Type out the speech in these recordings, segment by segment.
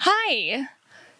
Hi!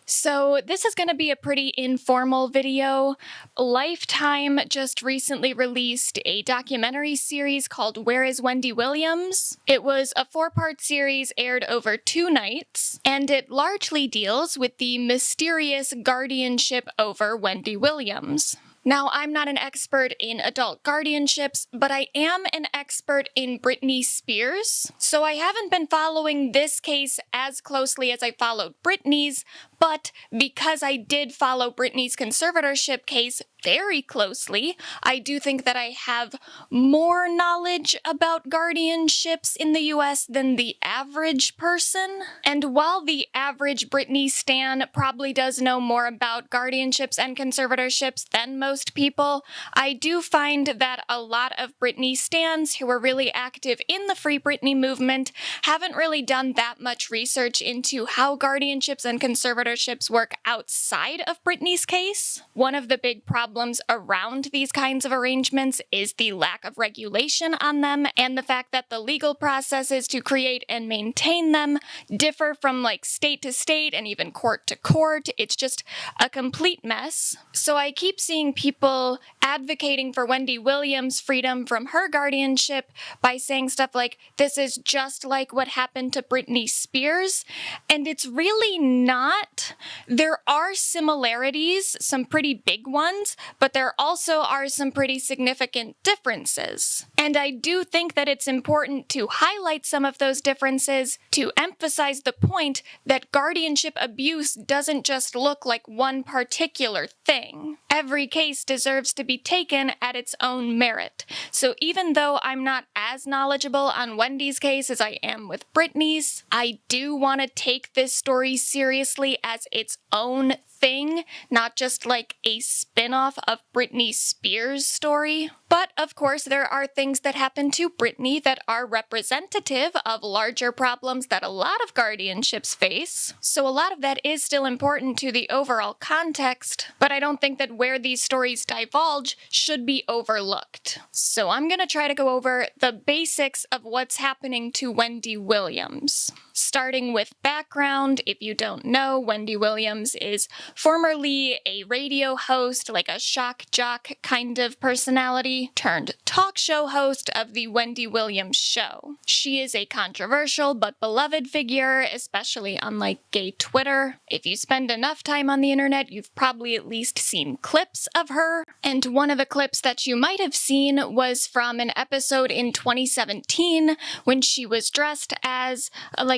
So this is going to be a pretty informal video. Lifetime just recently released a documentary series called Is Wendy Williams? It was a 4-part series aired over 2 nights, and it largely deals with the mysterious guardianship over Wendy Williams. Now, I'm not an expert in adult guardianships, but I am an expert in Britney Spears. So I haven't been following this case as closely as I followed Britney's, but because I did follow Britney's conservatorship case very closely, I do think that I have more knowledge about guardianships in the US than the average person. And while the average Britney stan probably does know more about guardianships and conservatorships than most people, I do find that a lot of Britney stans who are really active in the Free Britney movement haven't really done that much research into how guardianships and conservatorships work outside of Britney's case. One of the big problems around these kinds of arrangements is the lack of regulation on them and the fact that the legal processes to create and maintain them differ from state to state and even court to court. It's just a complete mess. So I keep seeing people advocating for Wendy Williams' freedom from her guardianship by saying stuff like, this is just like what happened to Britney Spears, and it's really not. There are similarities, some pretty big ones, but there also are some pretty significant differences. And I do think that it's important to highlight some of those differences to emphasize the point that guardianship abuse doesn't just look like one particular thing. Every case deserves to be taken at its own merit. So even though I'm not as knowledgeable on Wendy's case as I am with Britney's, I do want to take this story seriously as its own thing, not just like a spin-off of Britney Spears' story. But of course, there are things that happen to Britney that are representative of larger problems that a lot of guardianships face. So a lot of that is still important to the overall context, but I don't think that where these stories divulge should be overlooked. So I'm gonna try to go over the basics of what's happening to Wendy Williams. Starting with background, if you don't know, Wendy Williams is formerly a radio host, like a shock jock kind of personality, turned talk show host of The Wendy Williams Show. She is a controversial but beloved figure, especially on gay Twitter. If you spend enough time on the internet, you've probably at least seen clips of her. And one of the clips that you might have seen was from an episode in 2017 when she was dressed as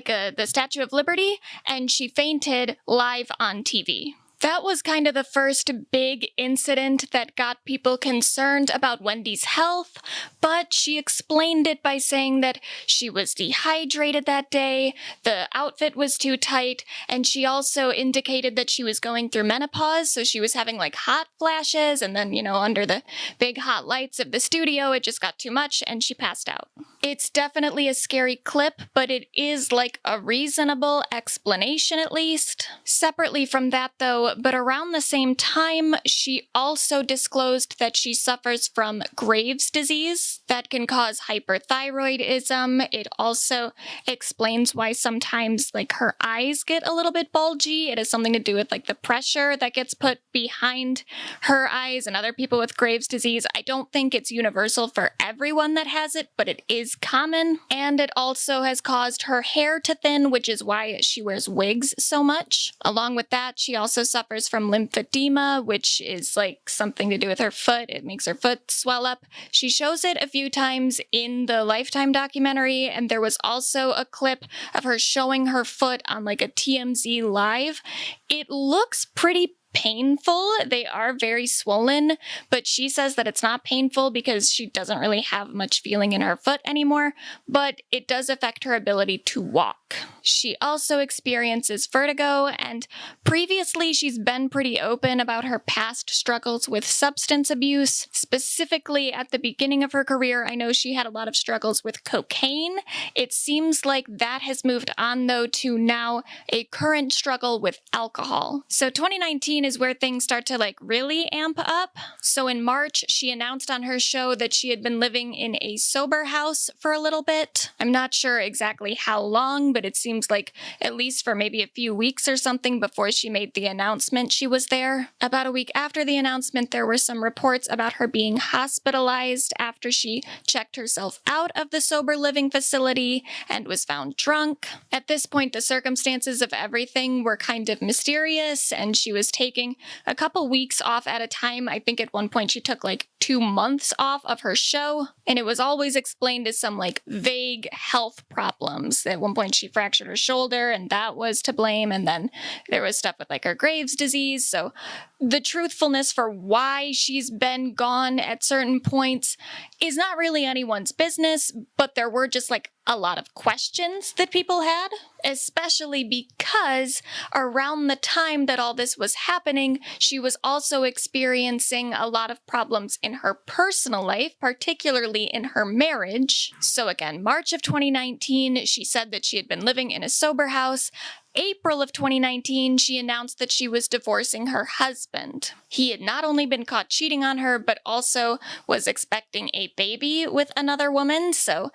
the Statue of Liberty, and she fainted live on TV. That was kind of the first big incident that got people concerned about Wendy's health, but she explained it by saying that she was dehydrated that day, the outfit was too tight, and she also indicated that she was going through menopause, so she was having hot flashes, and then, under the big hot lights of the studio, it just got too much, and she passed out. It's definitely a scary clip, but it is a reasonable explanation at least. Separately from that though, but around the same time, she also disclosed that she suffers from Graves' disease that can cause hyperthyroidism. It also explains why sometimes her eyes get a little bit bulgy. It has something to do with the pressure that gets put behind her eyes, and other people with Graves' disease. I don't think it's universal for everyone that has it, but it is common. And it also has caused her hair to thin, which is why she wears wigs so much. Along with that, she also suffers from lymphedema, which is something to do with her foot. It makes her foot swell up. She shows it a few times in the Lifetime documentary, and there was also a clip of her showing her foot on a TMZ live. It looks pretty painful. They are very swollen, but she says that it's not painful because she doesn't really have much feeling in her foot anymore, but it does affect her ability to walk. She also experiences vertigo, and previously she's been pretty open about her past struggles with substance abuse. Specifically at the beginning of her career, I know she had a lot of struggles with cocaine. It seems like that has moved on though to now a current struggle with alcohol. So 2019 is where things start to really amp up. So in March, she announced on her show that she had been living in a sober house for a little bit. I'm not sure exactly how long, but but it seems like at least for maybe a few weeks or something before she made the announcement, she was there. About a week after the announcement, there were some reports about her being hospitalized after she checked herself out of the sober living facility and was found drunk. At this point, the circumstances of everything were kind of mysterious, and she was taking a couple weeks off at a time. I think at one point she took like 2 months off of her show, and it was always explained as some like vague health problems. At one point she fractured her shoulder, and that was to blame, and then there was stuff with like her Graves' disease. So the truthfulness for why she's been gone at certain points is not really anyone's business, but there were just like a lot of questions that people had, especially because around the time that all this was happening, she was also experiencing a lot of problems in her personal life, particularly in her marriage. So again, March of 2019, she said that she had been living in a sober house. April of 2019, she announced that she was divorcing her husband. He had not only been caught cheating on her, but also was expecting a baby with another woman, so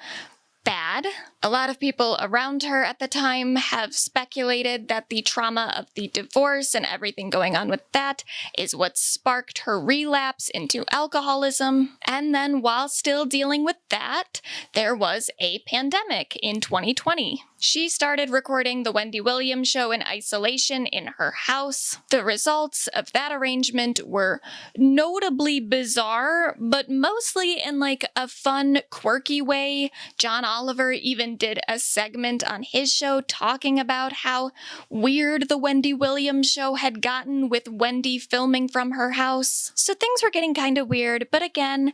bad. A lot of people around her at the time have speculated that the trauma of the divorce and everything going on with that is what sparked her relapse into alcoholism. And then while still dealing with that, there was a pandemic in 2020. She started recording The Wendy Williams Show in isolation in her house. The results of that arrangement were notably bizarre, but mostly in like a fun, quirky way. John Oliver even did a segment on his show talking about how weird The Wendy Williams Show had gotten with Wendy filming from her house. So things were getting kind of weird, but again,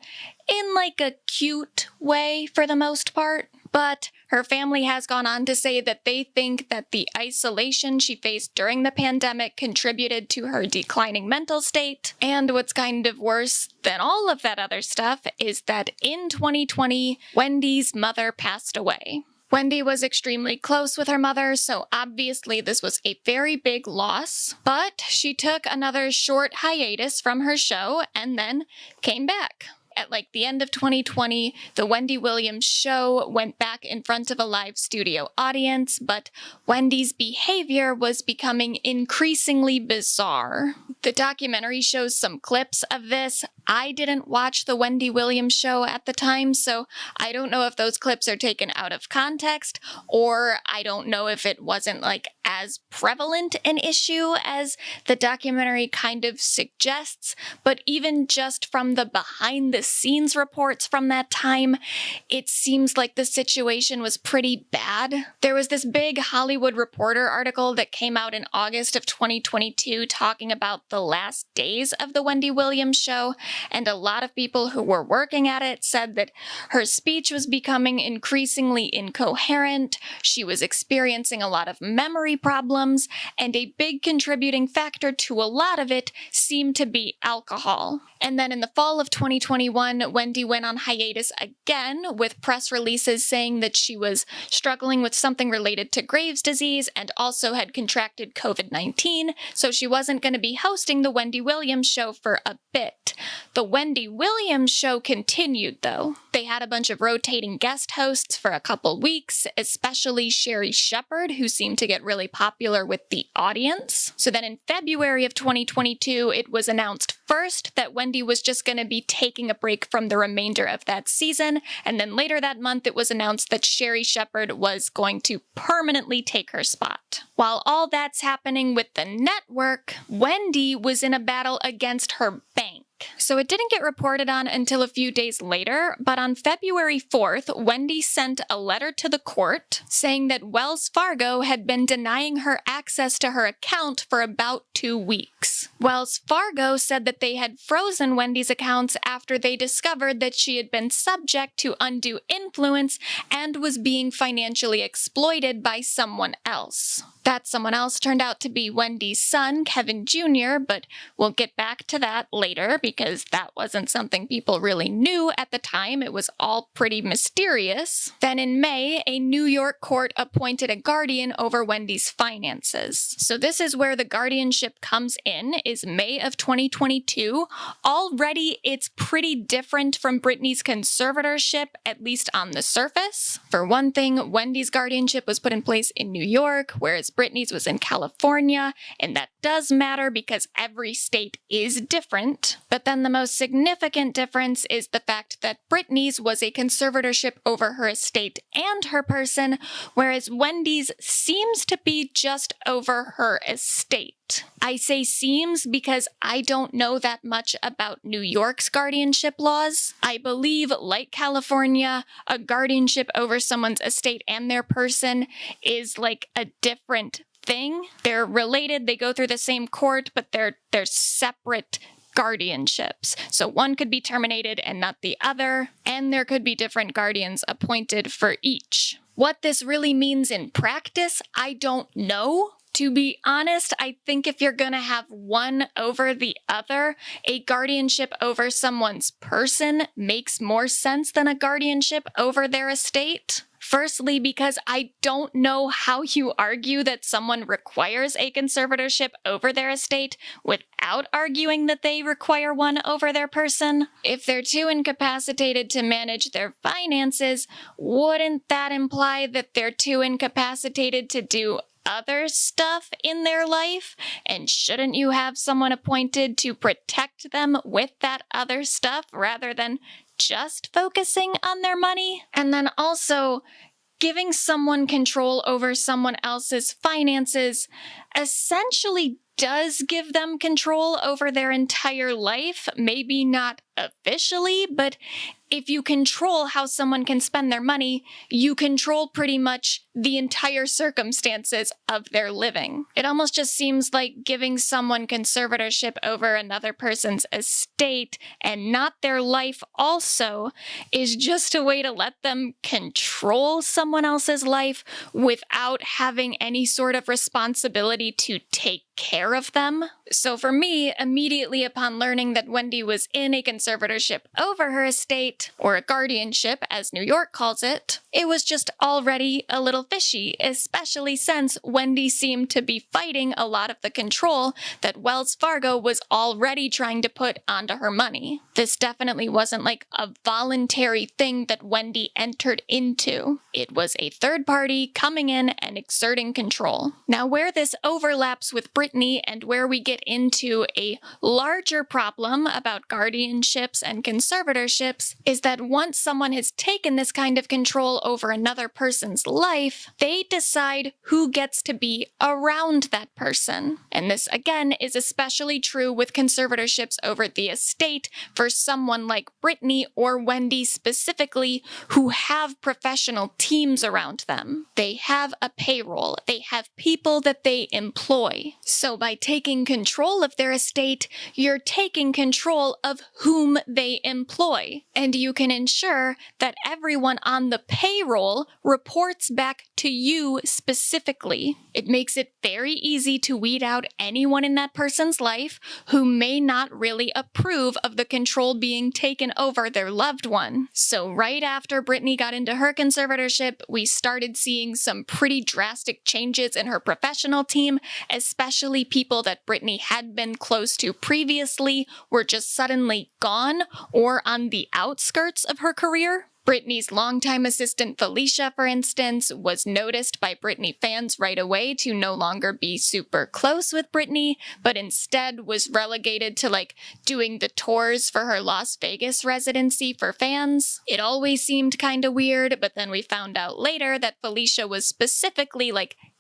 in like a cute way for the most part. But her family has gone on to say that they think that the isolation she faced during the pandemic contributed to her declining mental state. And what's kind of worse than all of that other stuff is that in 2020, Wendy's mother passed away. Wendy was extremely close with her mother, so obviously this was a very big loss. But she took another short hiatus from her show and then came back. At like the end of 2020, the Wendy Williams Show went back in front of a live studio audience, but Wendy's behavior was becoming increasingly bizarre. The documentary shows some clips of this. I didn't watch the Wendy Williams Show at the time, so I don't know if those clips are taken out of context, or I don't know if it wasn't like as prevalent an issue as the documentary kind of suggests, but even just from the behind-the-scenes reports from that time, it seems like the situation was pretty bad. There was this big Hollywood Reporter article that came out in August of 2022 talking about the last days of the Wendy Williams Show, and a lot of people who were working at it said that her speech was becoming increasingly incoherent, she was experiencing a lot of memory problems, and a big contributing factor to a lot of it seemed to be alcohol. And then in the fall of 2021, Wendy went on hiatus again with press releases saying that she was struggling with something related to Graves' disease and also had contracted COVID-19, so she wasn't going to be hosting the Wendy Williams Show for a bit. The Wendy Williams Show continued, though. They had a bunch of rotating guest hosts for a couple weeks, especially Sherri Shepherd, who seemed to get really popular with the audience. So then in February of 2022, it was announced first that Wendy was just going to be taking a break from the remainder of that season, and then later that month it was announced that Sherri Shepherd was going to permanently take her spot. While all that's happening with the network, Wendy was in a battle against her bank. So it didn't get reported on until a few days later, but on February 4th, Wendy sent a letter to the court saying that Wells Fargo had been denying her access to her account for about 2 weeks. Wells Fargo said that they had frozen Wendy's accounts after they discovered that she had been subject to undue influence and was being financially exploited by someone else. That someone else turned out to be Wendy's son, Kevin Jr., but we'll get back to that later because that wasn't something people really knew at the time. It was all pretty mysterious. Then in May, a New York court appointed a guardian over Wendy's finances. So this is where the guardianship comes in. in is May of 2022. Already, it's pretty different from Brittany's conservatorship, at least on the surface. For one thing, Wendy's guardianship was put in place in New York, whereas Brittany's was in California, and that does matter because every state is different. But then the most significant difference is the fact that Brittany's was a conservatorship over her estate and her person, whereas Wendy's seems to be just over her estate. I say seems because I don't know that much about New York's guardianship laws. I believe, like California, a guardianship over someone's estate and their person is like a different thing. They're related, they go through the same court, but they're separate guardianships. So one could be terminated and not the other, and there could be different guardians appointed for each. What this really means in practice, I don't know. To be honest, I think if you're gonna have one over the other, a guardianship over someone's person makes more sense than a guardianship over their estate. Firstly, because I don't know how you argue that someone requires a conservatorship over their estate without arguing that they require one over their person. If they're too incapacitated to manage their finances, wouldn't that imply that they're too incapacitated to do other stuff in their life? And shouldn't you have someone appointed to protect them with that other stuff rather than just focusing on their money? And then also, giving someone control over someone else's finances essentially does give them control over their entire life. Maybe not officially, but if you control how someone can spend their money, you control pretty much the entire circumstances of their living. It almost just seems like giving someone conservatorship over another person's estate and not their life also is just a way to let them control someone else's life without having any sort of responsibility to take care of them. So for me, immediately upon learning that Wendy was in a conservatorship over her estate, or a guardianship as New York calls it was just already a little fishy, especially since Wendy seemed to be fighting a lot of the control that Wells Fargo was already trying to put onto her money. This definitely wasn't like a voluntary thing that Wendy entered into. It was a third party coming in and exerting control. Now, where this overlaps with Brittany and where we get into a larger problem about guardianships and conservatorships is that once someone has taken this kind of control over another person's life, they decide who gets to be around that person. And this, again, is especially true with conservatorships over the estate for someone like Brittany or Wendy specifically, who have professional teams around them. They have a payroll. They have people that they employ. So by taking control of their estate, you're taking control of whom they employ. And you can ensure that everyone on the payroll reports back to you specifically. It makes it very easy to weed out anyone in that person's life who may not really approve of the control being taken over their loved one. So right after Brittany got into her conservatorship, we started seeing some pretty drastic changes in her professional team, especially people that Brittany had been close to previously were just suddenly gone or on the outskirts of her career. Brittany's longtime assistant Felicia, for instance, was noticed by Brittany fans right away to no longer be super close with Brittany, but instead was relegated to doing the tours for her Las Vegas residency for fans. It always seemed kinda weird, but then we found out later that Felicia was specifically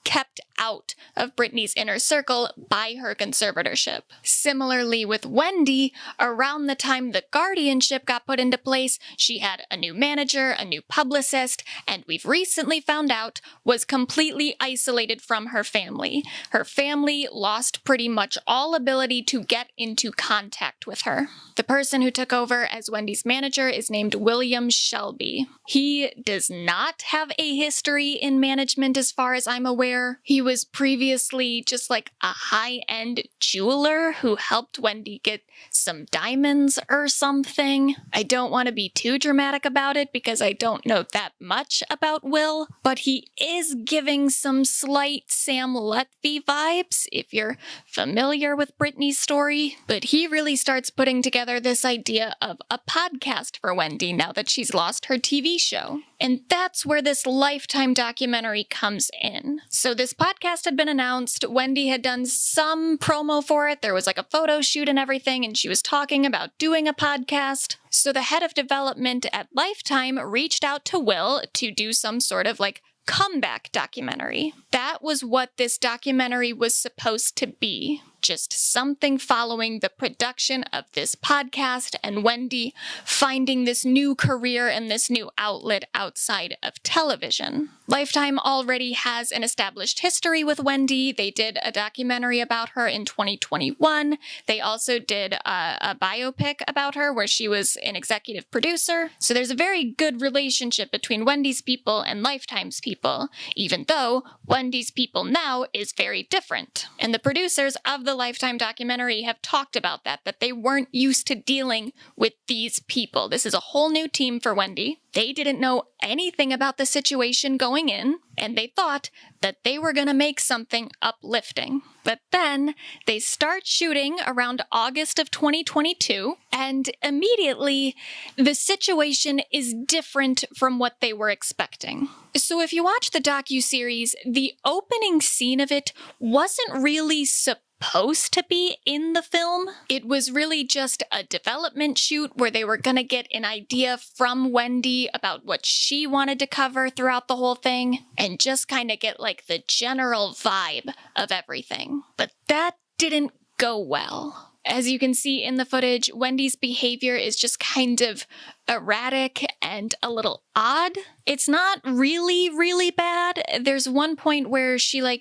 kept out of Brittany's inner circle by her conservatorship. Similarly with Wendy, around the time the guardianship got put into place, she had a new manager, a new publicist, and we've recently found out was completely isolated from her family. Her family lost pretty much all ability to get into contact with her. The person who took over as Wendy's manager is named William Shelby. He does not have a history in management as far as I'm aware. millionaire. He was previously just like a high-end jeweler who helped Wendy get some diamonds or something. I don't want to be too dramatic about it because I don't know that much about Will, but he is giving some slight Sam Lutfi vibes, if you're familiar with Britney's story. But he really starts putting together this idea of a podcast for Wendy now that she's lost her TV show. And that's where this Lifetime documentary comes in. So this podcast had been announced. Wendy had done some promo for it. There was like a photo shoot and everything, and she was talking about doing a podcast. So the head of development at Lifetime reached out to Will to do some sort of like comeback documentary. That was what this documentary was supposed to be. Just something following the production of this podcast and Wendy finding this new career and this new outlet outside of television. Lifetime already has an established history with Wendy. They did a documentary about her in 2021. They also did a biopic about her where she was an executive producer. So there's a very good relationship between Wendy's people and Lifetime's people, even though Wendy's people now is very different. And the producers of the Lifetime documentary have talked about that they weren't used to dealing with these people. This is a whole new team for Wendy. They didn't know anything about the situation going in, and they thought that they were going to make something uplifting. But then they start shooting around August of 2022, and immediately the situation is different from what they were expecting. So if you watch the docuseries, the opening scene of it wasn't really supposed to be in the film. It was really just a development shoot where they were going to get an idea from Wendy about what she wanted to cover throughout the whole thing and just kind of get like the general vibe of everything. But that didn't go well. As you can see in the footage, Wendy's behavior is just kind of erratic and a little odd. It's not really bad. There's one point where she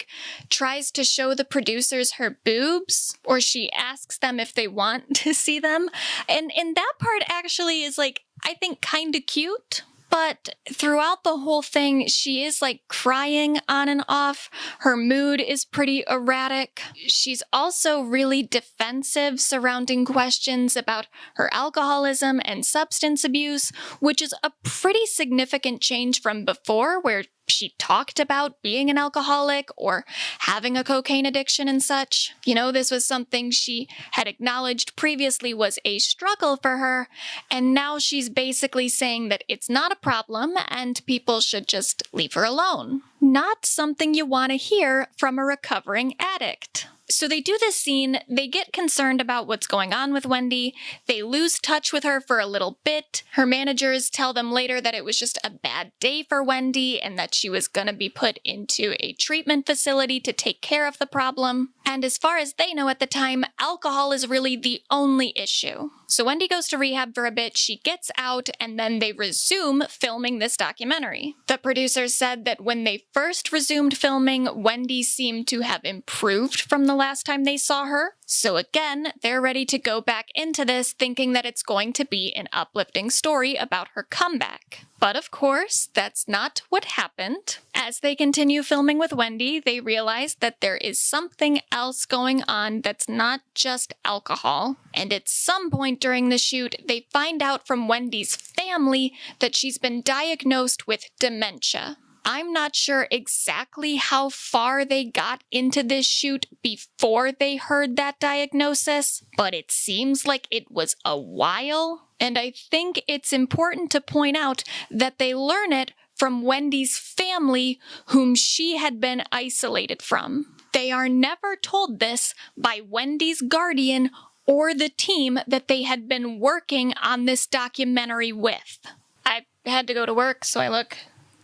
tries to show the producers her boobs, or she asks them if they want to see them. And that part actually is I think kind of cute. But throughout the whole thing, she is crying on and off. Her mood is pretty erratic. She's also really defensive surrounding questions about her alcoholism and substance abuse, which is a pretty significant change from before, where she talked about being an alcoholic or having a cocaine addiction and such. This was something she had acknowledged previously was a struggle for her, and now she's basically saying that it's not a problem and people should just leave her alone. Not something you want to hear from a recovering addict. So they do this scene, they get concerned about what's going on with Wendy, they lose touch with her for a little bit. Her managers tell them later that it was just a bad day for Wendy and that she was going to be put into a treatment facility to take care of the problem. And as far as they know at the time, alcohol is really the only issue. So Wendy goes to rehab for a bit, she gets out, and then they resume filming this documentary. The producers said that when they first resumed filming, Wendy seemed to have improved from the last time they saw her. So again, they're ready to go back into this thinking that it's going to be an uplifting story about her comeback. But of course, that's not what happened. As they continue filming with Wendy, they realize that there is something else going on that's not just alcohol. And at some point during the shoot, they find out from Wendy's family that she's been diagnosed with dementia. I'm not sure exactly how far they got into this shoot before they heard that diagnosis, but it seems like it was a while. And I think it's important to point out that they learn it from Wendy's family, whom she had been isolated from. They are never told this by Wendy's guardian or the team that they had been working on this documentary with. I had to go to work, so I look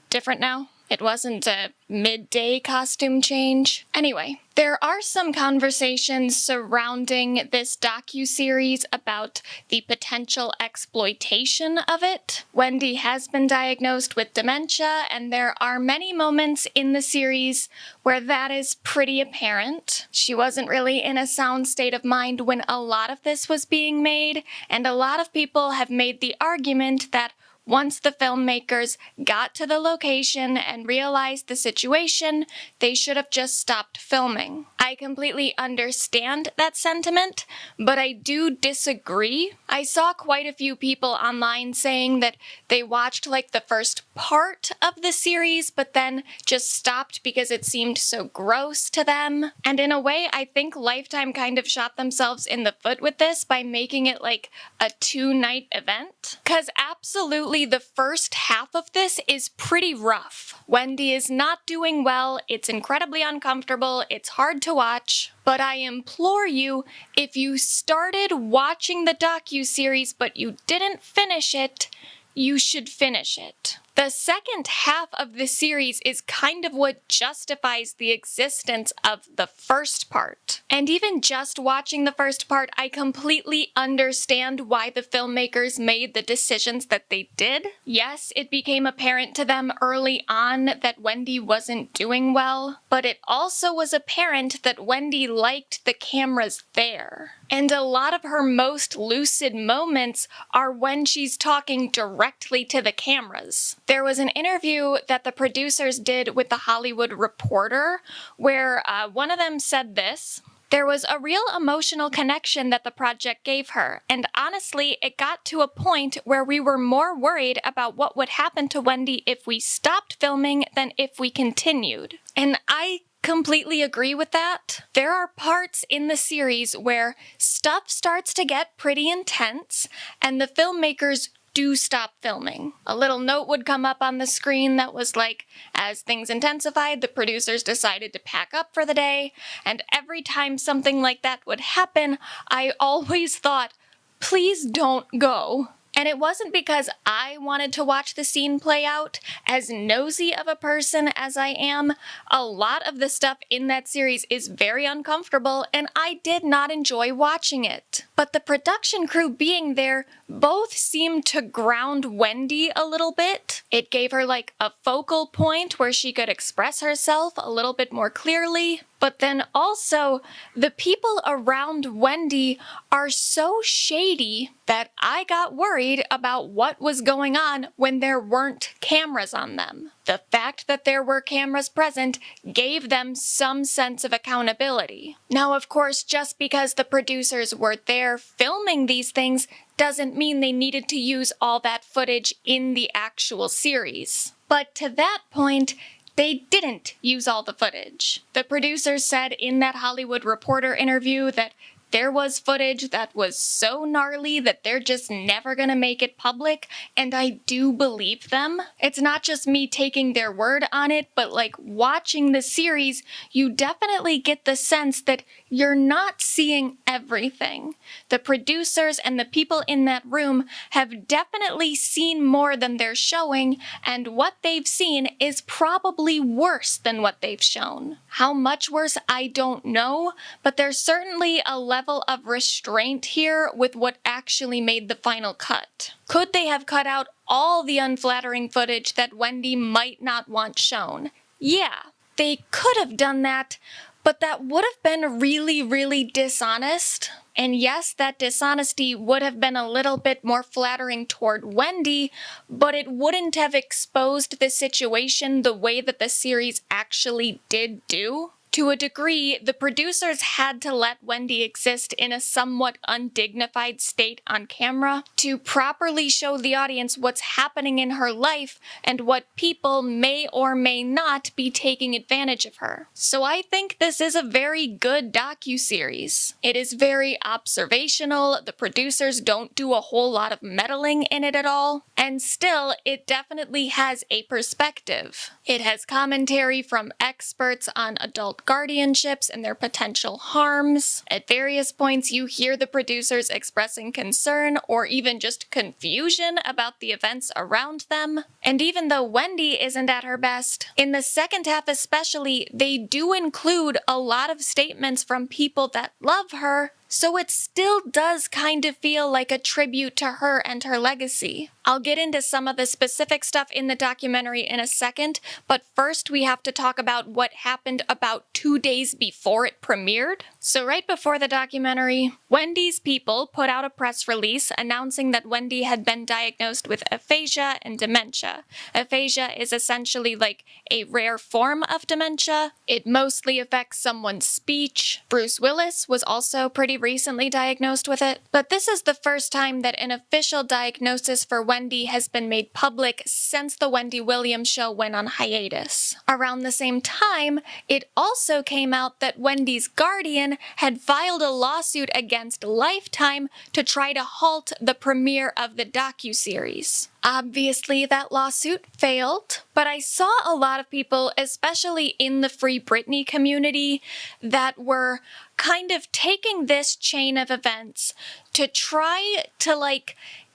different now. It wasn't a midday costume change. Anyway, there are some conversations surrounding this docuseries about the potential exploitation of it. Wendy has been diagnosed with dementia, and there are many moments in the series where that is pretty apparent. She wasn't really in a sound state of mind when a lot of this was being made, and a lot of people have made the argument that Once the filmmakers got to the location and realized the situation, they should have just stopped filming. I completely understand that sentiment, but I do disagree. I saw quite a few people online saying that they watched like the first part of the series, but then just stopped because it seemed so gross to them. And in a way, I think Lifetime kind of shot themselves in the foot with this by making it like a 2-night event. Because absolutely the first half of this is pretty rough. Wendy is not doing well, it's incredibly uncomfortable, it's hard to watch. But I implore you, if you started watching the docuseries but you didn't finish it, you should finish it. The second half of the series is kind of what justifies the existence of the first part. And even just watching the first part, I completely understand why the filmmakers made the decisions that they did. Yes, it became apparent to them early on that Wendy wasn't doing well, but it also was apparent that Wendy liked the cameras there. And a lot of her most lucid moments are when she's talking directly to the cameras. There was an interview that the producers did with The Hollywood Reporter where one of them said this: "There was a real emotional connection that the project gave her, and honestly, it got to a point where we were more worried about what would happen to Wendy if we stopped filming than if we continued." And I completely agree with that. There are parts in the series where stuff starts to get pretty intense, and the filmmakers do stop filming. A little note would come up on the screen that was like, as things intensified, the producers decided to pack up for the day, and every time something like that would happen, I always thought, please don't go. And it wasn't because I wanted to watch the scene play out. As nosy of a person as I am, a lot of the stuff in that series is very uncomfortable, and I did not enjoy watching it. But the production crew being there both seemed to ground Wendy a little bit. It gave her like a focal point where she could express herself a little bit more clearly. But then also, the people around Wendy are so shady that I got worried about what was going on when there weren't cameras on them. The fact that there were cameras present gave them some sense of accountability. Now, of course, just because the producers were there filming these things doesn't mean they needed to use all that footage in the actual series. But to that point, they didn't use all the footage. The producers said in that Hollywood Reporter interview that there was footage that was so gnarly that they're just never gonna make it public, and I do believe them. It's not just me taking their word on it, but like watching the series, you definitely get the sense that you're not seeing everything. The producers and the people in that room have definitely seen more than they're showing, and what they've seen is probably worse than what they've shown. How much worse, I don't know, but there's certainly a level of restraint here with what actually made the final cut. Could they have cut out all the unflattering footage that Wendy might not want shown? Yeah, they could have done that, but that would have been really, really dishonest. And yes, that dishonesty would have been a little bit more flattering toward Wendy, but it wouldn't have exposed the situation the way that the series actually did do. To a degree, the producers had to let Wendy exist in a somewhat undignified state on camera to properly show the audience what's happening in her life and what people may or may not be taking advantage of her. So I think this is a very good docuseries. It is very observational, the producers don't do a whole lot of meddling in it at all, and still, it definitely has a perspective. It has commentary from experts on adult guardianships and their potential harms. At various points, you hear the producers expressing concern or even just confusion about the events around them. And even though Wendy isn't at her best, in the second half especially, they do include a lot of statements from people that love her So it still does kind of feel like a tribute to her and her legacy. I'll get into some of the specific stuff in the documentary in a second, but first we have to talk about what happened about 2 days before it premiered. So right before the documentary, Wendy's people put out a press release announcing that Wendy had been diagnosed with aphasia and dementia. Aphasia is essentially like a rare form of dementia. It mostly affects someone's speech. Bruce Willis was also pretty recently diagnosed with it. But this is the first time that an official diagnosis for Wendy has been made public since the Wendy Williams show went on hiatus. Around the same time, it also came out that Wendy's guardian had filed a lawsuit against Lifetime to try to halt the premiere of the docuseries. Obviously, that lawsuit failed, but I saw a lot of people, especially in the Free Britney community, that were kind of taking this chain of events to try to,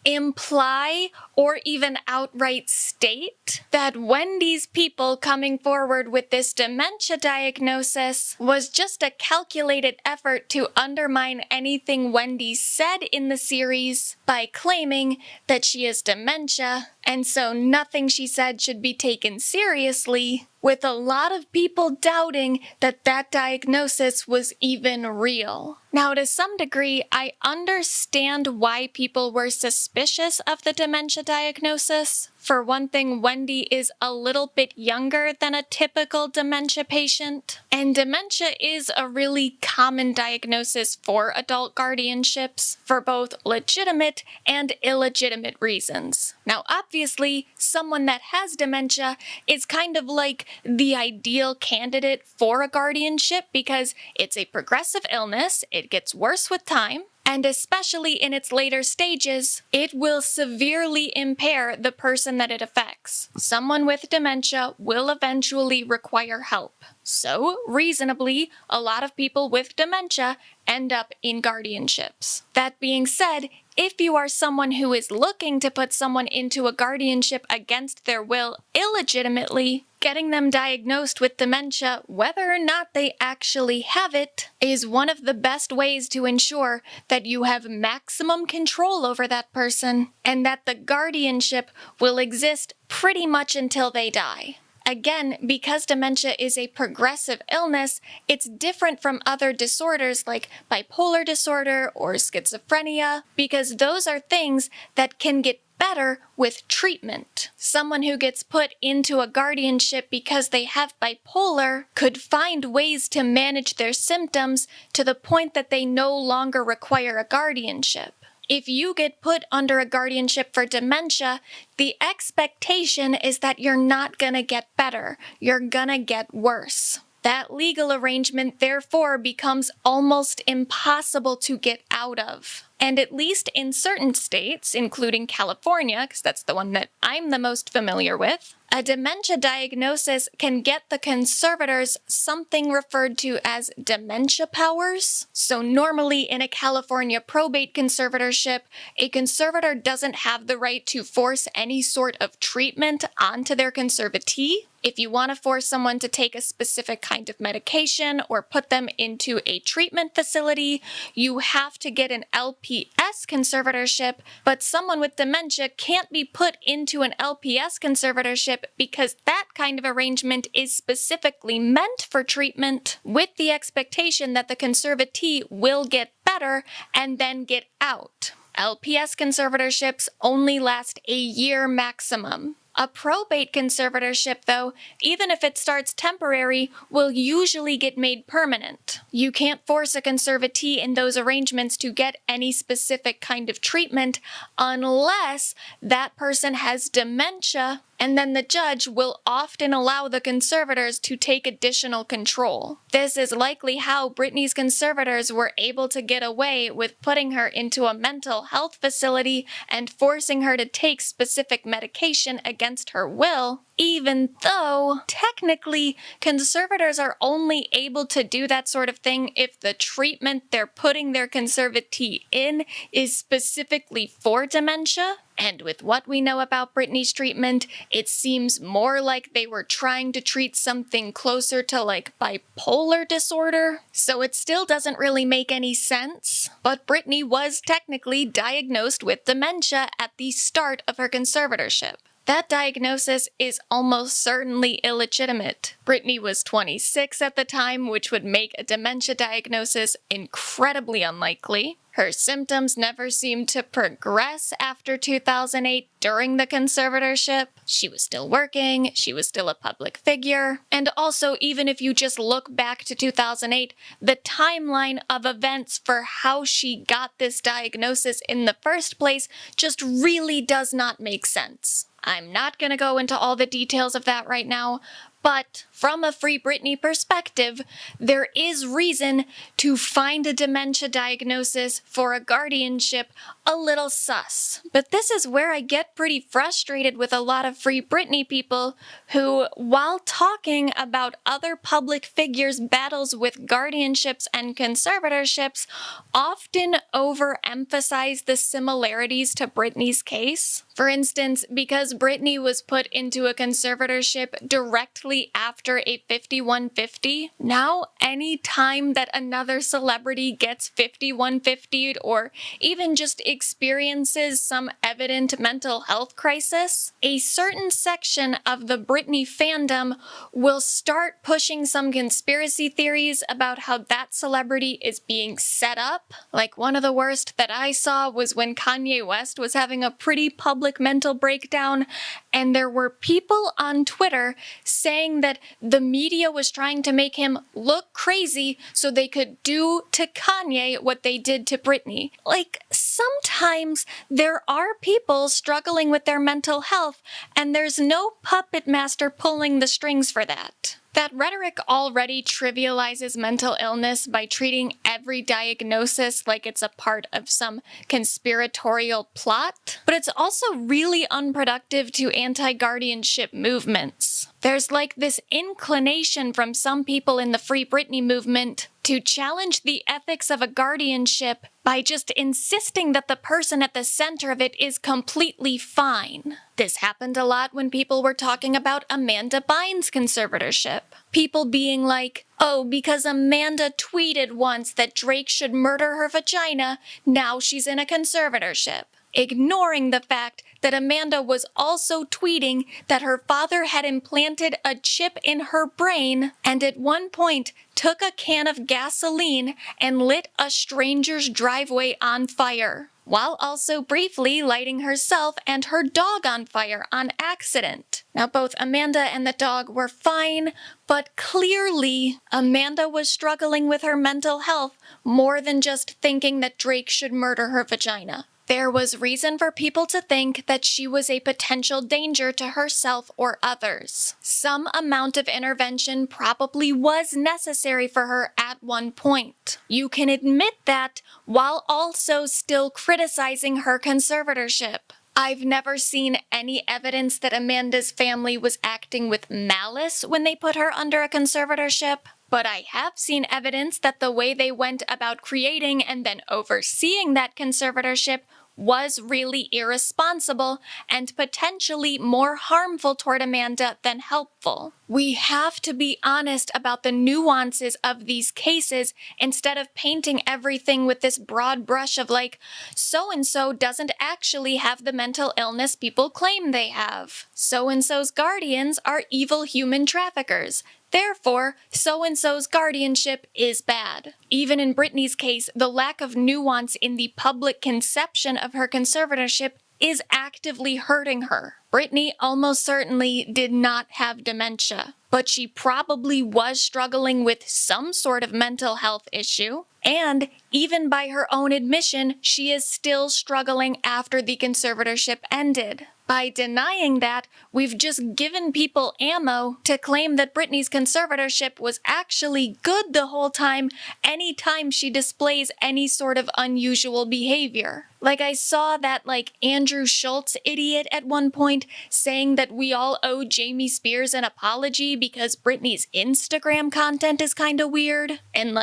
imply or even outright state that Wendy's people coming forward with this dementia diagnosis was just a calculated effort to undermine anything Wendy said in the series by claiming that she has dementia, and so nothing she said should be taken seriously, with a lot of people doubting that that diagnosis was even real. Now, to some degree, I understand why people were suspicious of the dementia diagnosis. For one thing, Wendy is a little bit younger than a typical dementia patient, and dementia is a really common diagnosis for adult guardianships for both legitimate and illegitimate reasons. Now, obviously, someone that has dementia is kind of like the ideal candidate for a guardianship because it's a progressive illness, it gets worse with time, and especially in its later stages, it will severely impair the person that it affects. Someone with dementia will eventually require help. So, reasonably, a lot of people with dementia end up in guardianships. That being said, if you are someone who is looking to put someone into a guardianship against their will illegitimately, getting them diagnosed with dementia, whether or not they actually have it, is one of the best ways to ensure that you have maximum control over that person and that the guardianship will exist pretty much until they die. Again, because dementia is a progressive illness, it's different from other disorders like bipolar disorder or schizophrenia, because those are things that can get better with treatment. Someone who gets put into a guardianship because they have bipolar could find ways to manage their symptoms to the point that they no longer require a guardianship. If you get put under a guardianship for dementia, the expectation is that you're not gonna get better, you're gonna get worse. That legal arrangement, therefore, becomes almost impossible to get out of. And at least in certain states, including California, because that's the one that I'm the most familiar with, a dementia diagnosis can get the conservators something referred to as dementia powers. So normally in a California probate conservatorship, a conservator doesn't have the right to force any sort of treatment onto their conservatee. If you want to force someone to take a specific kind of medication or put them into a treatment facility, you have to get an LPS conservatorship, but someone with dementia can't be put into an LPS conservatorship because that kind of arrangement is specifically meant for treatment with the expectation that the conservatee will get better and then get out. LPS conservatorships only last a year maximum. A probate conservatorship, though, even if it starts temporary, will usually get made permanent. You can't force a conservatee in those arrangements to get any specific kind of treatment unless that person has dementia, and then the judge will often allow the conservators to take additional control. This is likely how Britney's conservators were able to get away with putting her into a mental health facility and forcing her to take specific medication against her will, even though, technically, conservators are only able to do that sort of thing if the treatment they're putting their conservatee in is specifically for dementia. And with what we know about Britney's treatment, it seems more like they were trying to treat something closer to like bipolar disorder. So it still doesn't really make any sense. But Britney was technically diagnosed with dementia at the start of her conservatorship. That diagnosis is almost certainly illegitimate. Britney was 26 at the time, which would make a dementia diagnosis incredibly unlikely. Her symptoms never seemed to progress after 2008 during the conservatorship. She was still working, she was still a public figure. And also, even if you just look back to 2008, the timeline of events for how she got this diagnosis in the first place just really does not make sense. I'm not going to go into all the details of that right now, but from a Free Britney perspective, there is reason to find a dementia diagnosis for a guardianship a little sus. But this is where I get pretty frustrated with a lot of Free Britney people who, while talking about other public figures' battles with guardianships and conservatorships, often overemphasize the similarities to Britney's case. For instance, because Britney was put into a conservatorship directly after a 5150, now any time that another celebrity gets 5150'd or even just experiences some evident mental health crisis, a certain section of the Britney fandom will start pushing some conspiracy theories about how that celebrity is being set up. Like, one of the worst that I saw was when Kanye West was having a pretty public mental breakdown, and there were people on Twitter saying that the media was trying to make him look crazy so they could do to Kanye what they did to Britney. Like, sometimes there are people struggling with their mental health, and there's no puppet master pulling the strings for that. That rhetoric already trivializes mental illness by treating every diagnosis like it's a part of some conspiratorial plot, but it's also really unproductive to anti-guardianship movements. There's like this inclination from some people in the Free Britney movement to challenge the ethics of a guardianship by just insisting that the person at the center of it is completely fine. This happened a lot when people were talking about Amanda Bynes' conservatorship. People being like, oh, because Amanda tweeted once that Drake should murder her vagina, now she's in a conservatorship. Ignoring the fact that Amanda was also tweeting that her father had implanted a chip in her brain and at one point took a can of gasoline and lit a stranger's driveway on fire, while also briefly lighting herself and her dog on fire on accident. Now, both Amanda and the dog were fine, but clearly Amanda was struggling with her mental health more than just thinking that Drake should murder her vagina. There was reason for people to think that she was a potential danger to herself or others. Some amount of intervention probably was necessary for her at one point. You can admit that while also still criticizing her conservatorship. I've never seen any evidence that Amanda's family was acting with malice when they put her under a conservatorship. But I have seen evidence that the way they went about creating and then overseeing that conservatorship was really irresponsible and potentially more harmful toward Amanda than helpful. We have to be honest about the nuances of these cases instead of painting everything with this broad brush of like, so-and-so doesn't actually have the mental illness people claim they have. So-and-so's guardians are evil human traffickers. Therefore, so-and-so's guardianship is bad. Even in Britney's case, the lack of nuance in the public conception of her conservatorship is actively hurting her. Britney almost certainly did not have dementia, but she probably was struggling with some sort of mental health issue. And even by her own admission, she is still struggling after the conservatorship ended. By denying that, we've just given people ammo to claim that Britney's conservatorship was actually good the whole time anytime she displays any sort of unusual behavior. Like, I saw that, Andrew Schultz idiot at one point saying that we all owe Jamie Spears an apology because Britney's Instagram content is kinda weird. And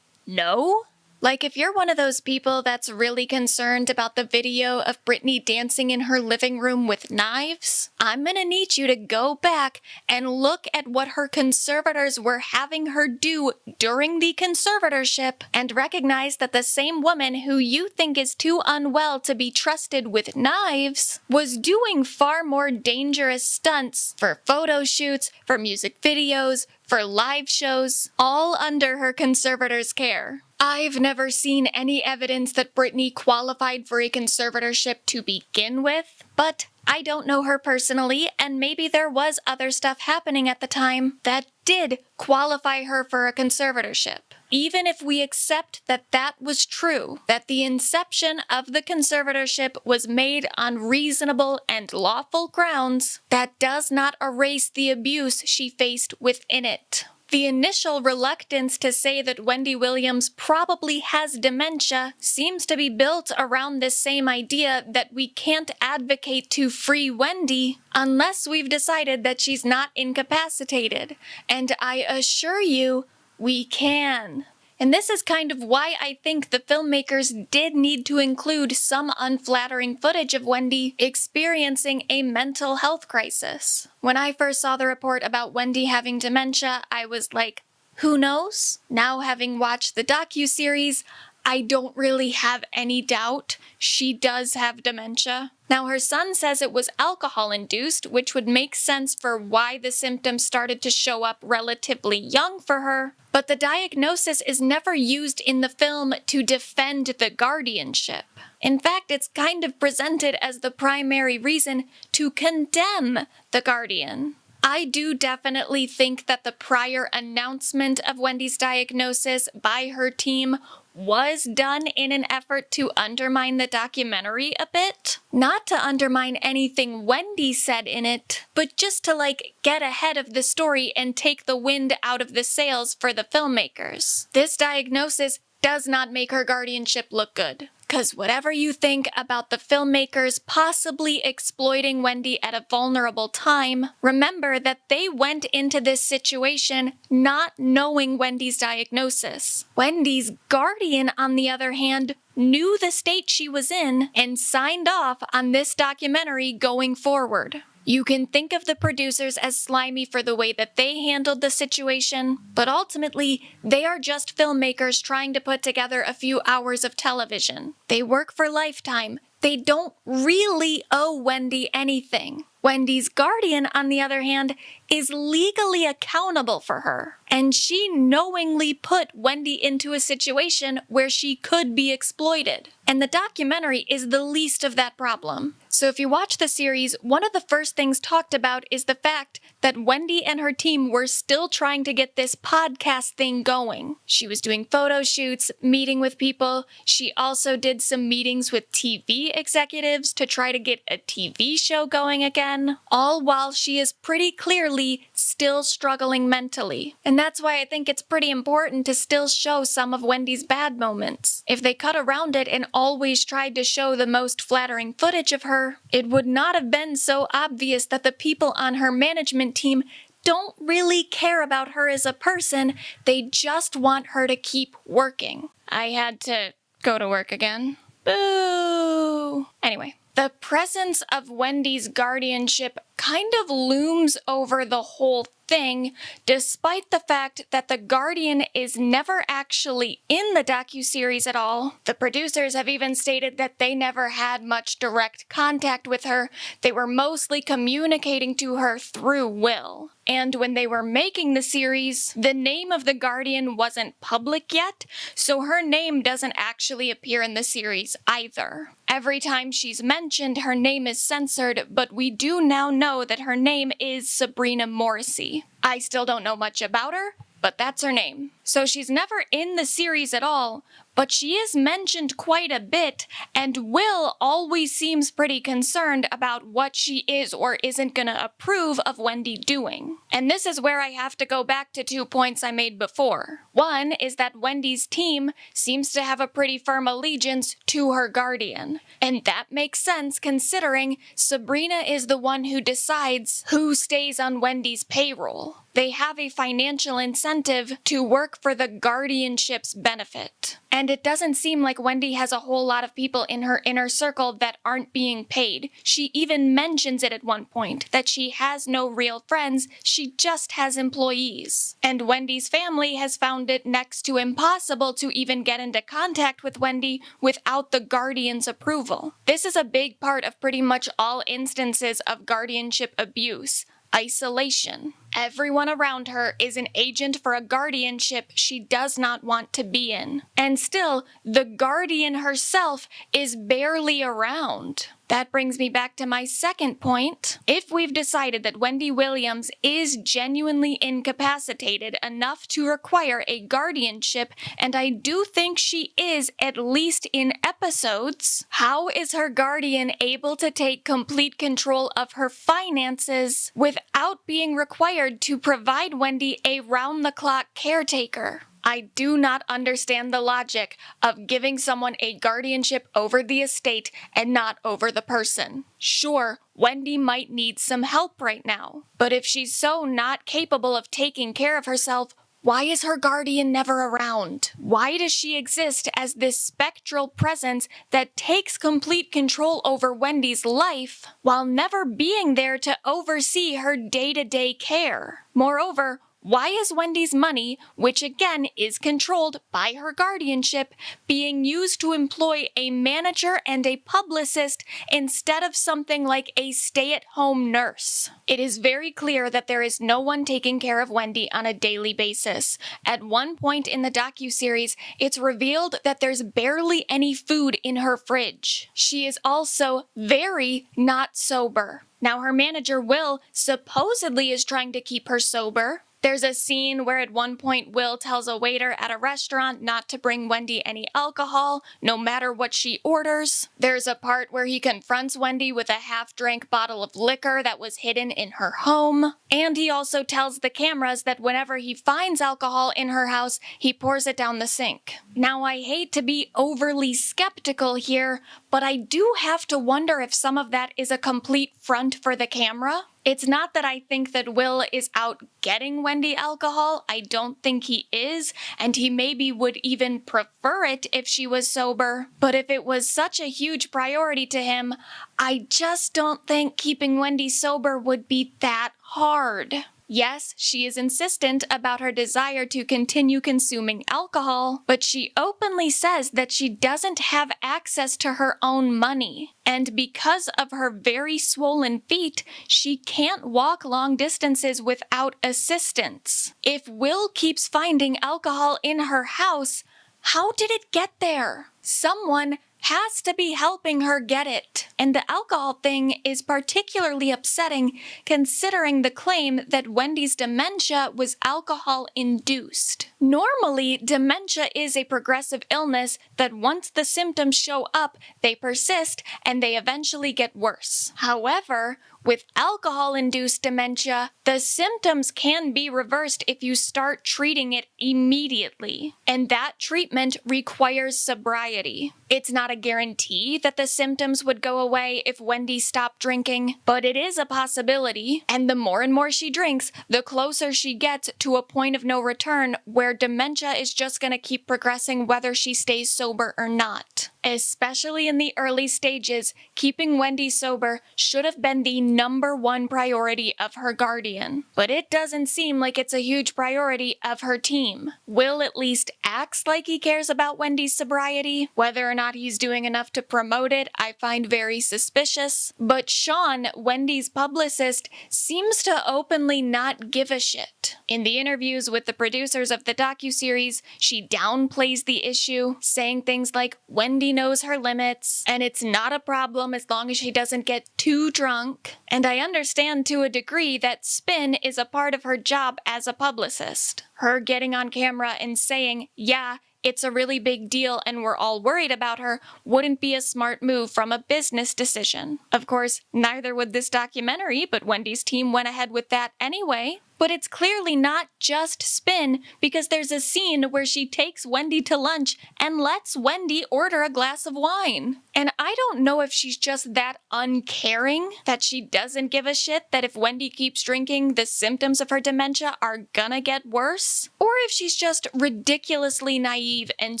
no? Like, if you're one of those people that's really concerned about the video of Britney dancing in her living room with knives, I'm gonna need you to go back and look at what her conservators were having her do during the conservatorship and recognize that the same woman who you think is too unwell to be trusted with knives was doing far more dangerous stunts for photo shoots, for music videos, for live shows, all under her conservator's care. I've never seen any evidence that Britney qualified for a conservatorship to begin with, but I don't know her personally, and maybe there was other stuff happening at the time that did qualify her for a conservatorship. Even if we accept that that was true, that the inception of the conservatorship was made on reasonable and lawful grounds, that does not erase the abuse she faced within it. The initial reluctance to say that Wendy Williams probably has dementia seems to be built around this same idea that we can't advocate to free Wendy unless we've decided that she's not incapacitated. And I assure you, we can. And this is kind of why I think the filmmakers did need to include some unflattering footage of Wendy experiencing a mental health crisis. When I first saw the report about Wendy having dementia, I was like, who knows? Now, having watched the docuseries, I don't really have any doubt she does have dementia. Now, her son says it was alcohol-induced, which would make sense for why the symptoms started to show up relatively young for her, but the diagnosis is never used in the film to defend the guardianship. In fact, it's kind of presented as the primary reason to condemn the guardian. I do definitely think that the prior announcement of Wendy's diagnosis by her team was done in an effort to undermine the documentary a bit. Not to undermine anything Wendy said in it, but just to get ahead of the story and take the wind out of the sails for the filmmakers. This diagnosis does not make her guardianship look good. Because whatever you think about the filmmakers possibly exploiting Wendy at a vulnerable time, remember that they went into this situation not knowing Wendy's diagnosis. Wendy's guardian, on the other hand, knew the state she was in and signed off on this documentary going forward. You can think of the producers as slimy for the way that they handled the situation, but ultimately, they are just filmmakers trying to put together a few hours of television. They work for Lifetime. They don't really owe Wendy anything. Wendy's guardian, on the other hand, is legally accountable for her, and she knowingly put Wendy into a situation where she could be exploited. And the documentary is the least of that problem. So if you watch the series, one of the first things talked about is the fact that Wendy and her team were still trying to get this podcast thing going. She was doing photo shoots, meeting with people. She also did some meetings with TV executives to try to get a TV show going again, all while she is pretty clearly still struggling mentally. And that's why I think it's pretty important to still show some of Wendy's bad moments. If they cut around it and always tried to show the most flattering footage of her, it would not have been so obvious that the people on her management team don't really care about her as a person. They just want her to keep working. I had to go to work again. Boo! Anyway, the presence of Wendy's guardianship kind of looms over the whole thing, despite the fact that the guardian is never actually in the docuseries at all. The producers have even stated that they never had much direct contact with her. They were mostly communicating to her through Will. And when they were making the series, the name of the guardian wasn't public yet, so her name doesn't actually appear in the series either. Every time she's mentioned, her name is censored, but we do now know that her name is Sabrina Morrissey. I still don't know much about her, but that's her name. So she's never in the series at all, but she is mentioned quite a bit, and Will always seems pretty concerned about what she is or isn't gonna approve of Wendy doing. And this is where I have to go back to 2 points I made before. One is that Wendy's team seems to have a pretty firm allegiance to her guardian, and that makes sense considering Sabrina is the one who decides who stays on Wendy's payroll. They have a financial incentive to work for the guardianship's benefit. And And it doesn't seem like Wendy has a whole lot of people in her inner circle that aren't being paid. She even mentions it at one point, that she has no real friends, she just has employees. And Wendy's family has found it next to impossible to even get into contact with Wendy without the guardian's approval. This is a big part of pretty much all instances of guardianship abuse. Isolation. Everyone around her is an agent for a guardianship she does not want to be in. And still, the guardian herself is barely around. That brings me back to my second point. If we've decided that Wendy Williams is genuinely incapacitated enough to require a guardianship, and I do think she is at least in episodes, how is her guardian able to take complete control of her finances without being required to provide Wendy a round-the-clock caretaker? I do not understand the logic of giving someone a guardianship over the estate and not over the person. Sure, Wendy might need some help right now, but if she's so not capable of taking care of herself, why is her guardian never around? Why does she exist as this spectral presence that takes complete control over Wendy's life while never being there to oversee her day-to-day care? Moreover, why is Wendy's money, which again is controlled by her guardianship, being used to employ a manager and a publicist instead of something like a stay-at-home nurse? It is very clear that there is no one taking care of Wendy on a daily basis. At one point in the docuseries, it's revealed that there's barely any food in her fridge. She is also very not sober. Now, her manager, Will, supposedly is trying to keep her sober. There's a scene where at one point Will tells a waiter at a restaurant not to bring Wendy any alcohol, no matter what she orders. There's a part where he confronts Wendy with a half-drank bottle of liquor that was hidden in her home. And he also tells the cameras that whenever he finds alcohol in her house, he pours it down the sink. Now, I hate to be overly skeptical here, but I do have to wonder if some of that is a complete front for the camera. It's not that I think that Will is out getting Wendy alcohol. I don't think he is, and he maybe would even prefer it if she was sober. But if it was such a huge priority to him, I just don't think keeping Wendy sober would be that hard. Yes, she is insistent about her desire to continue consuming alcohol, but she openly says that she doesn't have access to her own money. And because of her very swollen feet, she can't walk long distances without assistance. If Will keeps finding alcohol in her house, how did it get there? Someone has to be helping her get it. And the alcohol thing is particularly upsetting considering the claim that Wendy's dementia was alcohol-induced. Normally, dementia is a progressive illness that once the symptoms show up, they persist and they eventually get worse. However, with alcohol-induced dementia, the symptoms can be reversed if you start treating it immediately. And that treatment requires sobriety. It's not a guarantee that the symptoms would go away if Wendy stopped drinking, but it is a possibility. And the more and more she drinks, the closer she gets to a point of no return where dementia is just going to keep progressing whether she stays sober or not. Especially in the early stages, keeping Wendy sober should have been the #1 priority of her guardian. But it doesn't seem like it's a huge priority of her team. Will at least acts like he cares about Wendy's sobriety. Whether or not he's doing enough to promote it, I find very suspicious. But Sean, Wendy's publicist, seems to openly not give a shit. In the interviews with the producers of the docuseries, she downplays the issue, saying things like, Wendy knows her limits, and it's not a problem as long as she doesn't get too drunk. And I understand to a degree that spin is a part of her job as a publicist. Her getting on camera and saying, yeah, it's a really big deal and we're all worried about her wouldn't be a smart move from a business decision. Of course, neither would this documentary, but Wendy's team went ahead with that anyway. But it's clearly not just spin, because there's a scene where she takes Wendy to lunch and lets Wendy order a glass of wine. And I don't know if she's just that uncaring, that she doesn't give a shit that if Wendy keeps drinking, the symptoms of her dementia are gonna get worse, or if she's just ridiculously naive and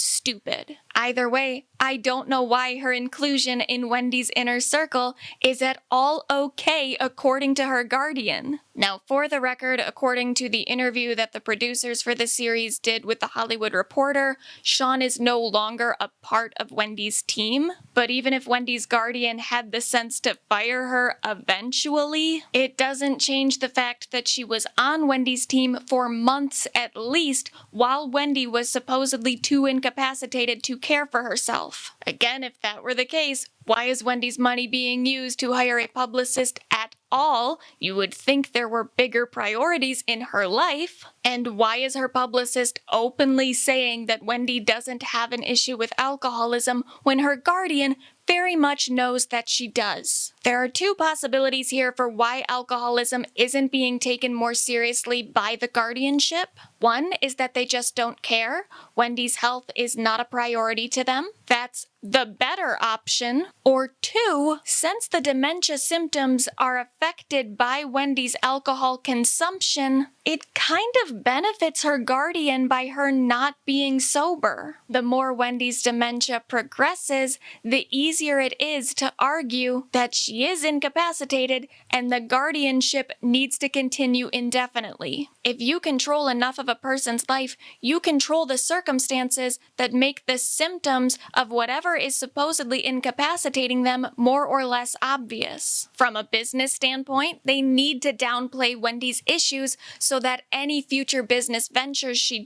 stupid. Either way, I don't know why her inclusion in Wendy's inner circle is at all okay according to her guardian. Now, for the record, according to the interview that the producers for the series did with The Hollywood Reporter, Sean is no longer a part of Wendy's team. But even if Wendy's guardian had the sense to fire her eventually, it doesn't change the fact that she was on Wendy's team for months at least, while Wendy was supposedly too incapacitated to care for herself. Again, if that were the case, why is Wendy's money being used to hire a publicist at all? You would think there were bigger priorities in her life. And why is her publicist openly saying that Wendy doesn't have an issue with alcoholism when her guardian very much knows that she does? There are two possibilities here for why alcoholism isn't being taken more seriously by the guardianship. One is that they just don't care. Wendy's health is not a priority to them. That's the better option. Or two, since the dementia symptoms are affected by Wendy's alcohol consumption, it kind of benefits her guardian by her not being sober. The more Wendy's dementia progresses, the easier it is to argue that she is incapacitated and the guardianship needs to continue indefinitely. If you control enough of a person's life, you control the circumstances that make the symptoms of whatever is supposedly incapacitating them more or less obvious. From a business standpoint, they need to downplay Wendy's issues so that any future business ventures she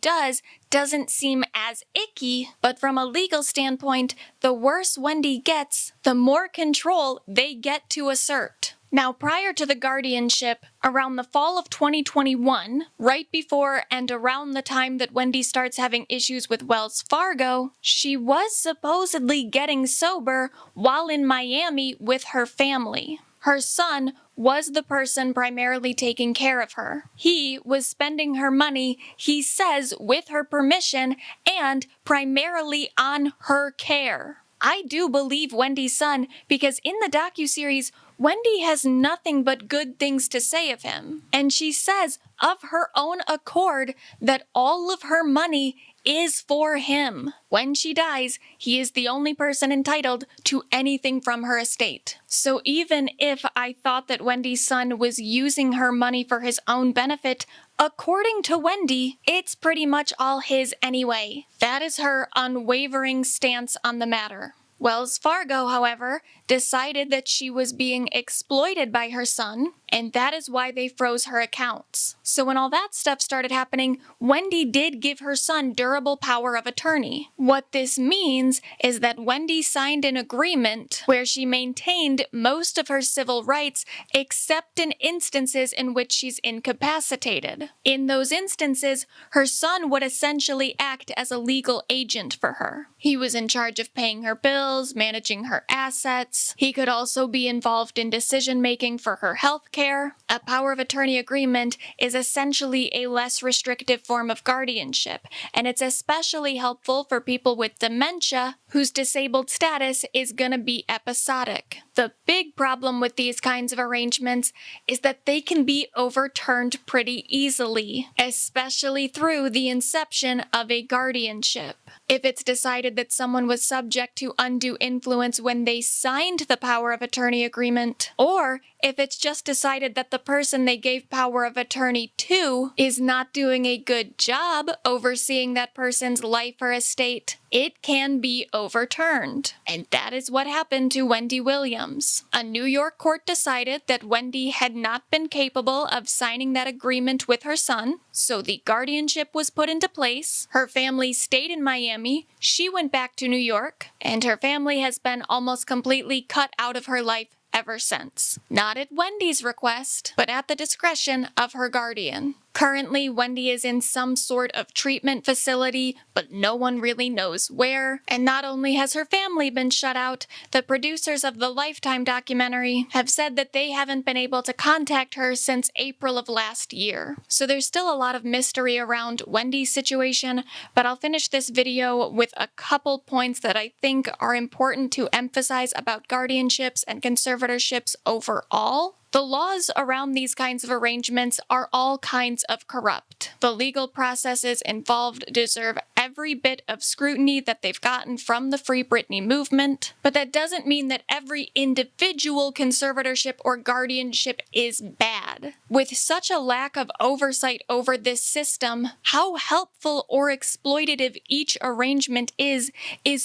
doesn't seem as icky. But from a legal standpoint, the worse Wendy gets, the more control they get to assert. Now, prior to the guardianship, around the fall of 2021, right before and around the time that Wendy starts having issues with Wells Fargo, she was supposedly getting sober while in Miami with her family. Her son was the person primarily taking care of her. He was spending her money, he says, with her permission and primarily on her care. I do believe Wendy's son because in the docuseries, Wendy has nothing but good things to say of him. And she says of her own accord that all of her money is for him. When she dies, he is the only person entitled to anything from her estate. So even if I thought that Wendy's son was using her money for his own benefit, according to Wendy, it's pretty much all his anyway. That is her unwavering stance on the matter. Wells Fargo, however, decided that she was being exploited by her son, and that is why they froze her accounts. So when all that stuff started happening, Wendy did give her son durable power of attorney. What this means is that Wendy signed an agreement where she maintained most of her civil rights except in instances in which she's incapacitated. In those instances, her son would essentially act as a legal agent for her. He was in charge of paying her bills, managing her assets. He could also be involved in decision-making for her health care. A power of attorney agreement is essentially a less restrictive form of guardianship, and it's especially helpful for people with dementia whose disabled status is gonna be episodic. The big problem with these kinds of arrangements is that they can be overturned pretty easily, especially through the inception of a guardianship. If it's decided that someone was subject to undue influence when they signed the power of attorney agreement, or if it's just decided that the person they gave power of attorney to is not doing a good job overseeing that person's life or estate, it can be overturned. And that is what happened to Wendy Williams. A New York court decided that Wendy had not been capable of signing that agreement with her son, so the guardianship was put into place. Her family stayed in Miami, she went back to New York, and her family has been almost completely cut out of her life ever since. Not at Wendy's request, but at the discretion of her guardian. Currently, Wendy is in some sort of treatment facility, but no one really knows where. And not only has her family been shut out, the producers of the Lifetime documentary have said that they haven't been able to contact her since April of last year. So there's still a lot of mystery around Wendy's situation, but I'll finish this video with a couple points that I think are important to emphasize about guardianships and conservatorships overall. The laws around these kinds of arrangements are all kinds of corrupt. The legal processes involved deserve every bit of scrutiny that they've gotten from the Free Britney movement, but that doesn't mean that every individual conservatorship or guardianship is bad. With such a lack of oversight over this system, how helpful or exploitative each arrangement is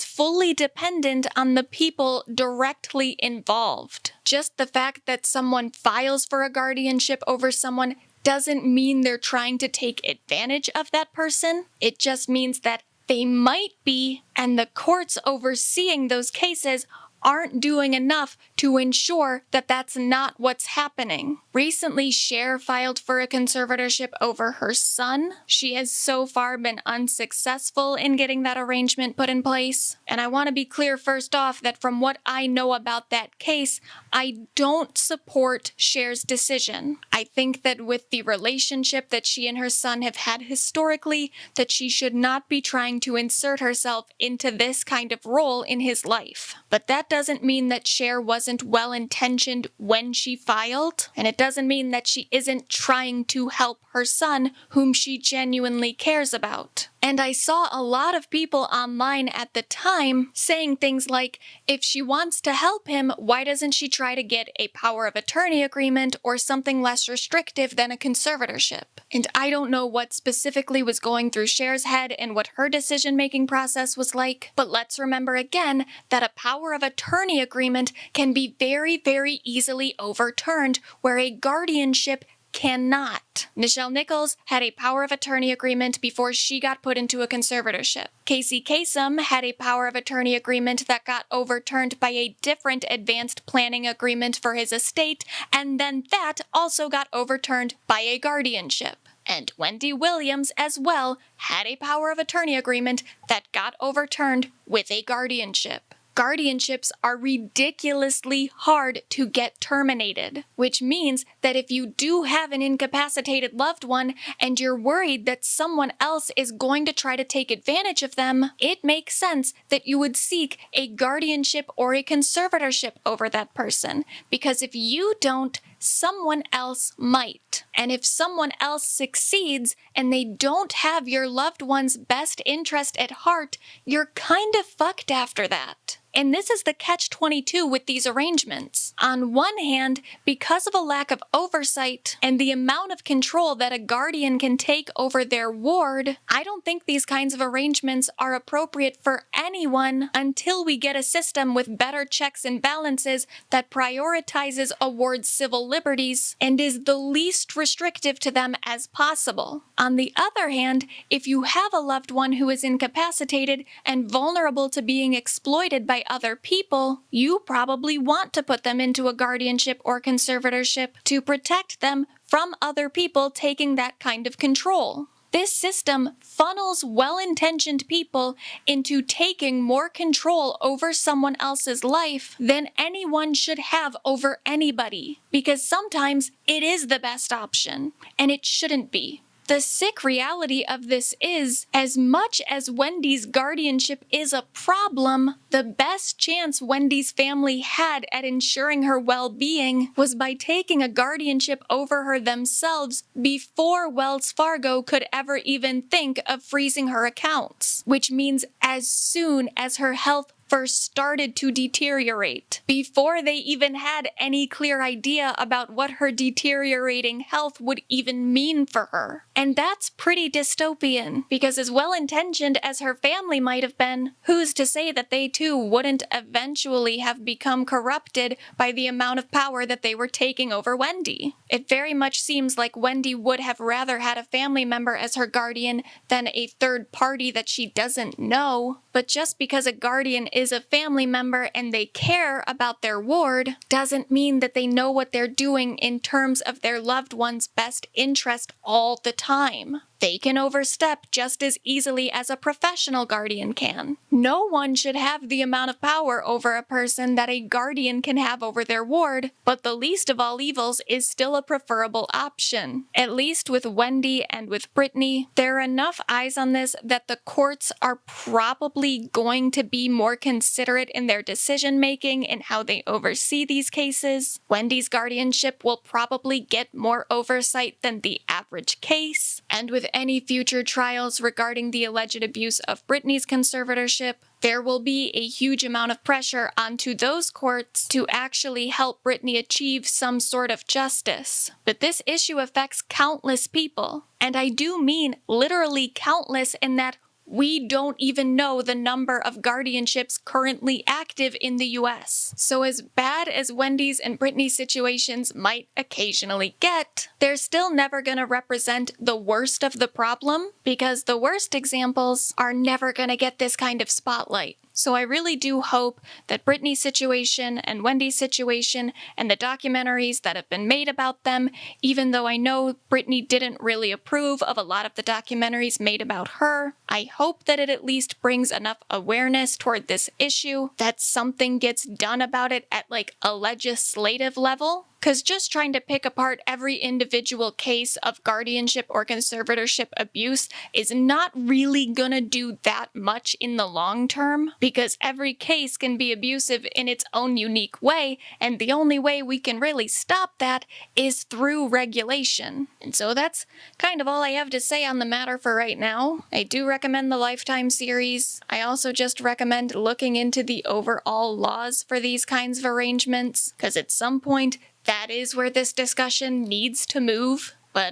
fully dependent on the people directly involved. Just the fact that someone files for a guardianship over someone doesn't mean they're trying to take advantage of that person. It just means that they might be, and the courts overseeing those cases aren't doing enough to ensure that that's not what's happening. Recently, Cher filed for a conservatorship over her son. She has so far been unsuccessful in getting that arrangement put in place. And I want to be clear first off that from what I know about that case, I don't support Cher's decision. I think that with the relationship that she and her son have had historically, that she should not be trying to insert herself into this kind of role in his life. But that doesn't mean that Cher wasn't well-intentioned when she filed, and it doesn't mean that she isn't trying to help her son, whom she genuinely cares about. And I saw a lot of people online at the time saying things like, if she wants to help him, why doesn't she try to get a power of attorney agreement or something less restrictive than a conservatorship? And I don't know what specifically was going through Cher's head and what her decision-making process was like, but let's remember again that a power of attorney agreement can be very, very easily overturned, where a guardianship cannot. Nichelle Nichols had a power of attorney agreement before she got put into a conservatorship. Casey Kasem had a power of attorney agreement that got overturned by a different advanced planning agreement for his estate, and then that also got overturned by a guardianship. And Wendy Williams as well had a power of attorney agreement that got overturned with a guardianship. Guardianships are ridiculously hard to get terminated, which means that if you do have an incapacitated loved one and you're worried that someone else is going to try to take advantage of them, it makes sense that you would seek a guardianship or a conservatorship over that person, because if you don't, someone else might. And if someone else succeeds and they don't have your loved one's best interest at heart, you're kind of fucked after that. And this is the catch-22 with these arrangements. On one hand, because of a lack of oversight and the amount of control that a guardian can take over their ward, I don't think these kinds of arrangements are appropriate for anyone until we get a system with better checks and balances that prioritizes a ward's civil liberties and is the least restrictive to them as possible. On the other hand, if you have a loved one who is incapacitated and vulnerable to being exploited by other people, you probably want to put them into a guardianship or conservatorship to protect them from other people taking that kind of control. This system funnels well-intentioned people into taking more control over someone else's life than anyone should have over anybody, because sometimes it is the best option, and it shouldn't be. The sick reality of this is, as much as Wendy's guardianship is a problem, the best chance Wendy's family had at ensuring her well-being was by taking a guardianship over her themselves before Wells Fargo could ever even think of freezing her accounts, which means as soon as her health first started to deteriorate, before they even had any clear idea about what her deteriorating health would even mean for her. And that's pretty dystopian, because as well-intentioned as her family might have been, who's to say that they too wouldn't eventually have become corrupted by the amount of power that they were taking over Wendy? It very much seems like Wendy would have rather had a family member as her guardian than a third party that she doesn't know. But just because a guardian is a family member and they care about their ward doesn't mean that they know what they're doing in terms of their loved one's best interest all the time. They can overstep just as easily as a professional guardian can. No one should have the amount of power over a person that a guardian can have over their ward, but the least of all evils is still a preferable option. At least with Wendy and with Brittany, there are enough eyes on this that the courts are probably going to be more considerate in their decision-making and how they oversee these cases. Wendy's guardianship will probably get more oversight than the average case, and with any future trials regarding the alleged abuse of Brittany's conservatorship, there will be a huge amount of pressure onto those courts to actually help Brittany achieve some sort of justice. But this issue affects countless people, and I do mean literally countless in that we don't even know the number of guardianships currently active in the US. So as bad as Wendy's and Brittany's situations might occasionally get, they're still never going to represent the worst of the problem, because the worst examples are never going to get this kind of spotlight. So I really do hope that Brittany's situation and Wendy's situation and the documentaries that have been made about them, even though I know Brittany didn't really approve of a lot of the documentaries made about her, I hope that it at least brings enough awareness toward this issue that something gets done about it at like a legislative level. Because just trying to pick apart every individual case of guardianship or conservatorship abuse is not really gonna do that much in the long term, because every case can be abusive in its own unique way, and the only way we can really stop that is through regulation. And so that's kind of all I have to say on the matter for right now. I do recommend the Lifetime series. I also just recommend looking into the overall laws for these kinds of arrangements, because at some point, that is where this discussion needs to move, but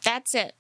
that's it.